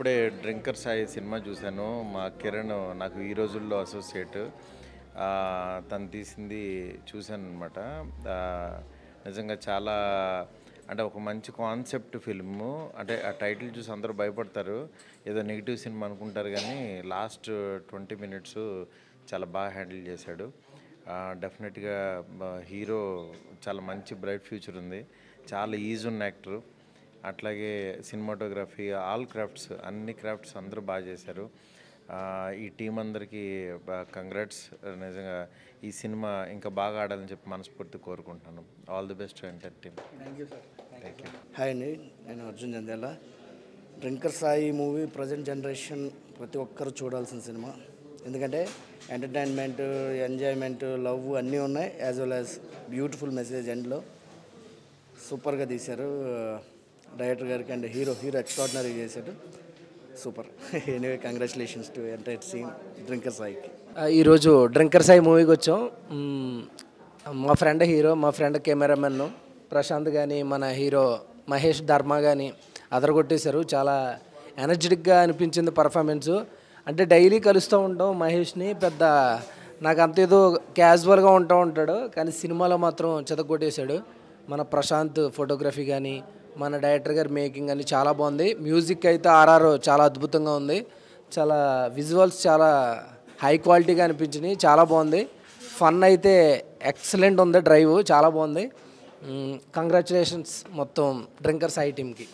ఇప్పుడే 'drinker Sai' cinema చూశాను. మా కిరణ్ నాకు ఈ రోజుల్లో అసోసియేట్. తను తీసింది చూశాననమాట. నిజంగా చాలా అంటే ఒక మంచి కాన్సెప్ట్ ఫిల్ము. అంటే ఆ టైటిల్ చూసి అందరూ భయపడతారు, ఏదో నెగిటివ్ సినిమా అనుకుంటారు, కానీ లాస్ట్ 20 మినిట్స్ చాలా బాగా హ్యాండిల్ చేశాడు. డెఫినెట్గా హీరో చాలా మంచి బ్రైట్ ఫ్యూచర్ ఉంది, చాలా ఈజ్ ఉన్న యాక్టరు. అట్లాగే సినిమాటోగ్రఫీ, ఆల్ క్రాఫ్ట్స్, అన్ని క్రాఫ్ట్స్ అందరూ బాగా చేశారు. ఈ టీం అందరికీ కంగ్రాట్స్. నిజంగా ఈ సినిమా ఇంకా బాగా ఆడాలని చెప్పి మనస్ఫూర్తి కోరుకుంటున్నాను. All the best to entire team. Thank you sir. Thank you. Hi అండి, నేను Arjun Jandhyala. Drinker Sai movie present generation ప్రతి ఒక్కరు చూడాల్సిన సినిమా. ఎందుకంటే ఎంటర్టైన్మెంట్, ఎంజాయ్మెంట్, లవ్ అన్నీ ఉన్నాయి, as well as beautiful message ఎండ్లో. సూపర్గా తీశారు డైరెక్టర్ గారికి, అండ్ హీరో ఎక్స్ట్రాడినరీ చేశాడు. Super. Anyway congratulations to entire team drinker సాయికి. ఈరోజు డ్రింకర్ సాయి మూవీకి వచ్చాం. మా ఫ్రెండ్ హీరో, మా ఫ్రెండ్ కెమెరామెన్ ప్రశాంత్ కానీ, మన హీరో మహేష్ ధర్మ కానీ అదరగొట్టేశారు. చాలా ఎనర్జెటిక్గా అనిపించింది పర్ఫార్మెన్సు. అంటే డైలీ కలుస్తూ ఉంటాం మహేష్ని, పెద్ద నాకు అంతేదో క్యాజువల్గా ఉంటాడు, కానీ సినిమాలో మాత్రం చెదగొట్టేశాడు. మన ప్రశాంత్ ఫోటోగ్రఫీ కానీ, మన డైరెక్టర్ గారి మేకింగ్ అని చాలా బాగుంది. మ్యూజిక్ అయితే ఆర్ఆర్ చాలా అద్భుతంగా ఉంది. చాలా విజువల్స్ చాలా హై క్వాలిటీగా అనిపించినాయి, చాలా బాగుంది. ఫన్ అయితే ఎక్సలెంట్ ఉంది, డ్రైవ్ చాలా బాగుంది. కంగ్రాచులేషన్స్ మొత్తం డ్రింకర్ సాయి టీమ్కి.